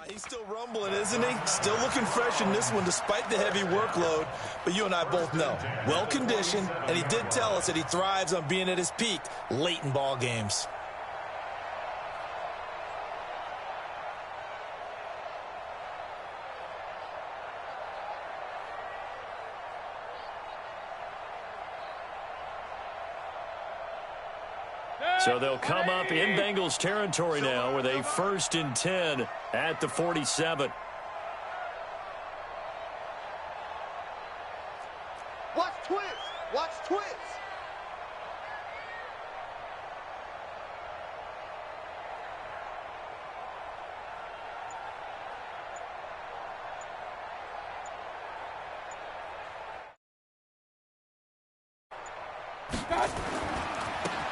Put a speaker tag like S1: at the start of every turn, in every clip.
S1: He's still rumbling, isn't he? Still looking fresh in this one despite the heavy workload. But you and I both know, well-conditioned, and he did tell us that he thrives on being at his peak late in ball games.
S2: So they'll come up in Bengals territory now with a 1st and 10 at the 47.
S3: Watch twist. Watch twist.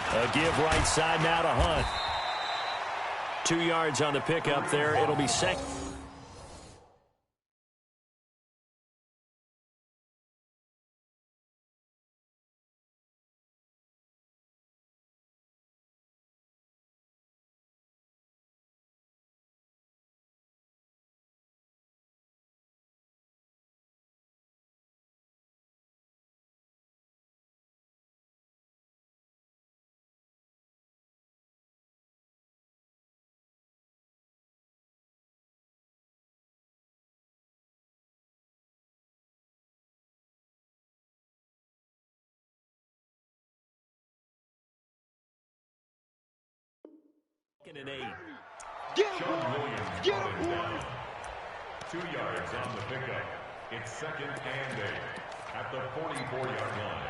S2: A give right side now to Hunt. 2 yards on the pickup there. It'll be second. And 8.
S3: Get him, get him.
S4: 2 yards on the pickup. It's 2nd and 8 at the 44-yard line.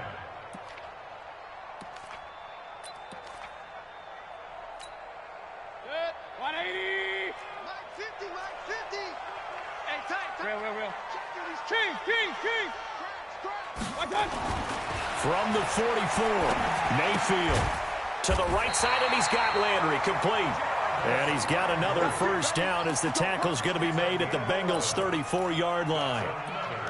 S5: Good. 180.
S3: Mike 50, Mike 50. Hey, tight.
S5: Real. King. Watch out.
S2: From the 44, Mayfield to the right side, and he's got Landry complete. And he's got another 1st down as the tackle's going to be made at the Bengals' 34-yard line.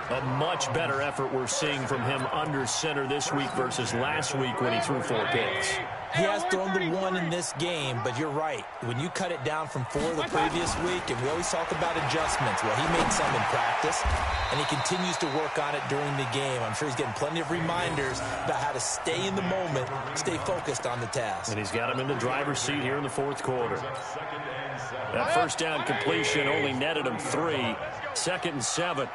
S2: A much better effort we're seeing from him under center this week versus last week when he threw 4 picks.
S1: He has thrown the 1 in this game, but you're right. When you cut it down from 4 the previous week, and we always talk about adjustments, well, he made some in practice, and he continues to work on it during the game. I'm sure he's getting plenty of reminders about how to stay in the moment, stay focused on the task.
S2: And he's got him in the driver's seat here in the 4th quarter. That 1st down completion only netted him 3. 2nd and 7.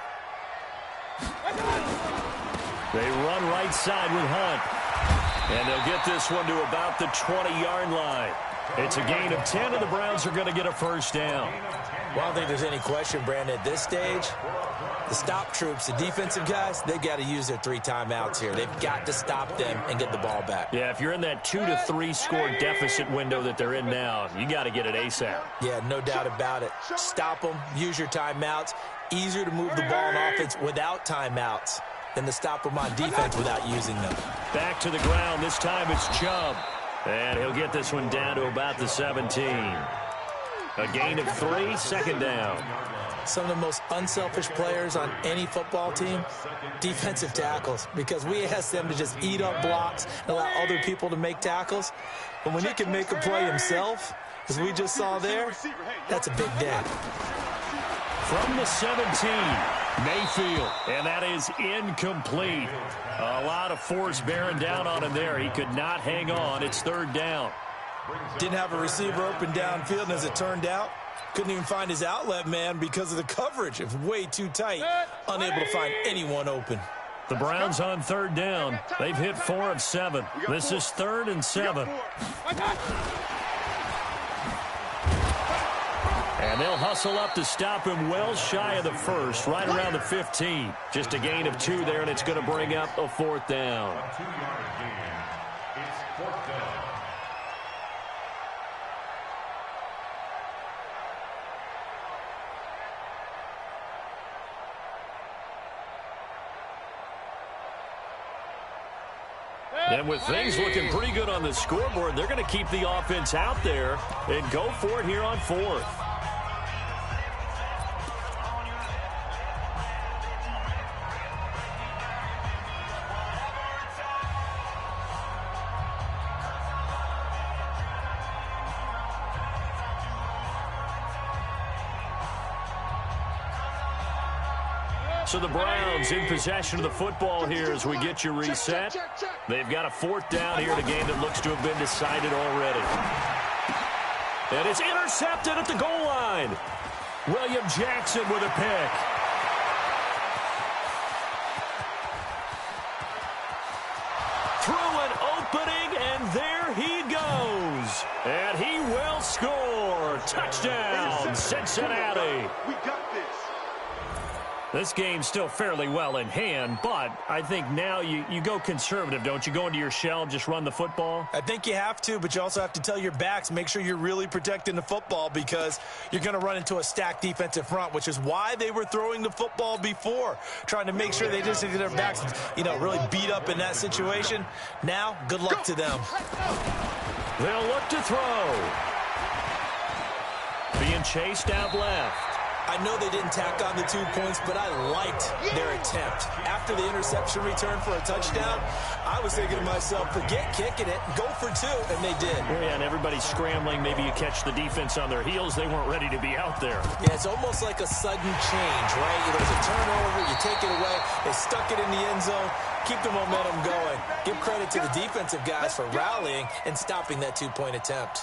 S2: They run right side with Hunt. And they'll get this one to about the 20-yard line. It's a gain of 10, and the Browns are going to get a 1st down.
S1: Well, I don't think there's any question, Brandon, at this stage, the stop troops, the defensive guys, they've got to use their 3 timeouts here. They've got to stop them and get the ball back.
S2: Yeah, if you're in that 2 to 3 score deficit window that they're in now, you got to get it ASAP.
S1: Yeah, no doubt about it. Stop them, use your timeouts. Easier to move the ball on offense without timeouts than to stop them on defense without using them.
S2: Back to the ground. This time it's Chubb. And he'll get this one down to about the 17. A gain of 3, 2nd down.
S1: Some of the most unselfish players on any football team, defensive tackles, because we ask them to just eat up blocks and allow other people to make tackles. But when he can make a play himself, as we just saw there, that's a big day.
S2: From the 17, Mayfield, and that is incomplete. A lot of force bearing down on him there. He could not hang on. It's 3rd down.
S1: Didn't have a receiver open downfield, and as it turned out, couldn't even find his outlet man because of the coverage. It was way too tight, unable to find anyone open.
S2: The Browns on 3rd down. They've hit 4 of 7. This is 3rd and 7. And they'll hustle up to stop him well shy of the 1st, right around the 15. Just a gain of 2 there, and it's going to bring up a 4th down. And with things looking pretty good on the scoreboard, they're going to keep the offense out there and go for it here on 4th. So the Browns in possession of the football here as we get you reset. They've got a 4th down here in a game that looks to have been decided already. And it's intercepted at the goal line. William Jackson with a pick. Through an opening, and there he goes. And he will score. Touchdown, Cincinnati.
S3: We got this.
S2: This game's still fairly well in hand, but I think now you go conservative, don't you? Go into your shell, just run the football?
S1: I think you have to, but you also have to tell your backs, make sure you're really protecting the football because you're going to run into a stacked defensive front, which is why they were throwing the football before, trying to make sure they just get their backs, really beat up in that situation. Now, good luck to them.
S2: They'll look to throw. Being chased out left.
S1: I know they didn't tack on the 2 points, but I liked their attempt. After the interception return for a touchdown, I was thinking to myself, forget kicking it, go for 2, and they did.
S2: Yeah, and everybody's scrambling. Maybe you catch the defense on their heels. They weren't ready to be out there.
S1: Yeah, it's almost like a sudden change, right? There's a turnover, you take it away, they stuck it in the end zone, keep the momentum going. Give credit to the defensive guys for rallying and stopping that 2-point attempt.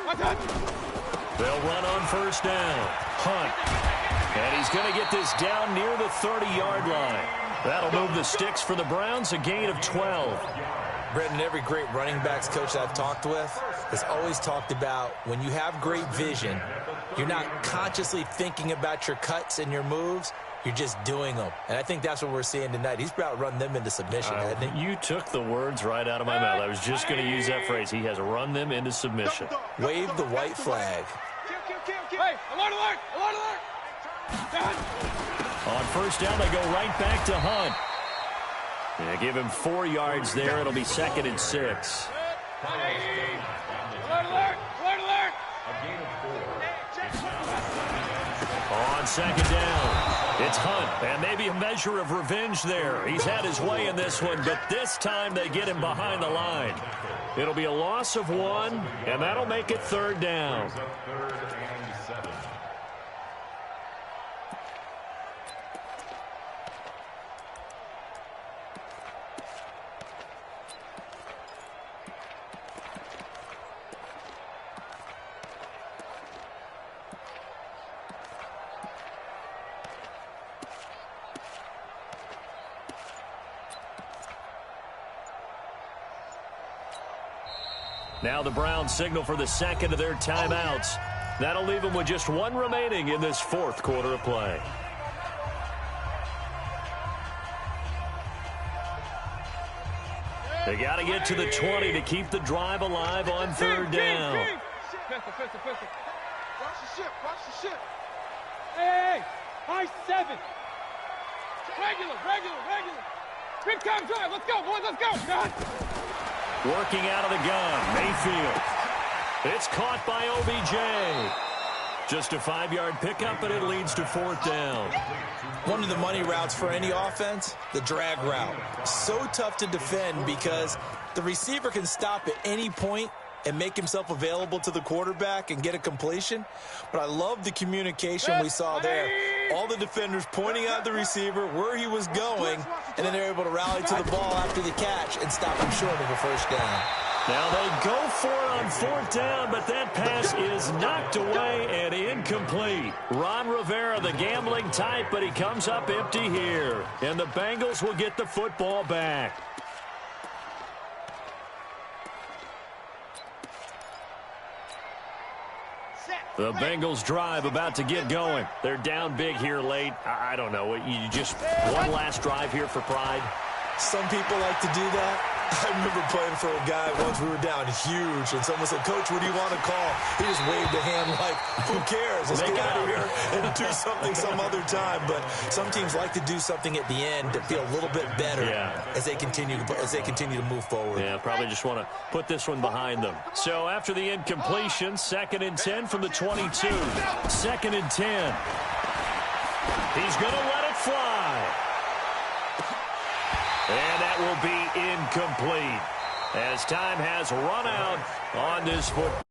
S3: 180.
S2: They'll run on 1st down. Hunt. And he's going to get this down near the 30-yard line. That'll move the sticks for the Browns, a gain of 12.
S1: Brendan, every great running backs coach I've talked with has always talked about when you have great vision, you're not consciously thinking about your cuts and your moves. You're just doing them. And I think that's what we're seeing tonight. He's about to run them into submission, hasn't he?
S2: You took the words right out of my mouth. I was just going to use that phrase. He has run them into submission.
S1: Wave the white flag.
S5: Hey, alert, alert, alert, alert.
S2: On 1st down, they go right back to Hunt. Yeah, give him 4 yards there. It'll be 2nd and 6.
S5: Alert, alert, alert, alert.
S2: On 2nd down, it's Hunt, and maybe a measure of revenge there. He's had his way in this one, but this time they get him behind the line. It'll be a loss of 1, and that'll make it 3rd down. Now the Browns signal for the 2nd of their timeouts. That'll leave them with just 1 remaining in this 4th quarter of play. They got to get to the 20 to keep the drive alive on 3rd down.
S5: Pistol.
S3: Watch the ship, watch the ship.
S5: Hey, high 7. Regular. Big time drive. Let's go, boys. Let's go. Done.
S2: Working out of the gun, Mayfield. It's caught by OBJ. Just a 5-yard pickup, and it leads to 4th down.
S1: One of the money routes for any offense, the drag route. So tough to defend because the receiver can stop at any point and make himself available to the quarterback and get a completion. But I love the communication we saw there. All the defenders pointing out the receiver, where he was going, and then they're able to rally to the ball after the catch and stop him short of a 1st down.
S2: Now they go for it on 4th down, but that pass is knocked away and incomplete. Ron Rivera, the gambling type, but he comes up empty here. And the Bengals will get the football back. The Bengals drive about to get going. They're down big here late. I don't know. You just one last drive here for pride?
S1: Some people like to do that. I remember playing for a guy once. We were down huge, and someone said, "Coach, what do you want to call?" He just waved a hand like, "Who cares? Let's get out of here and do something some other time." But some teams like to do something at the end to feel a little bit better as they continue to move forward.
S2: Yeah, probably just want to put this one behind them. So after the incompletion, 2nd and 10 from the 22. 2nd and 10. He's going to let it fly. And that will be incomplete. as time has run out on this football.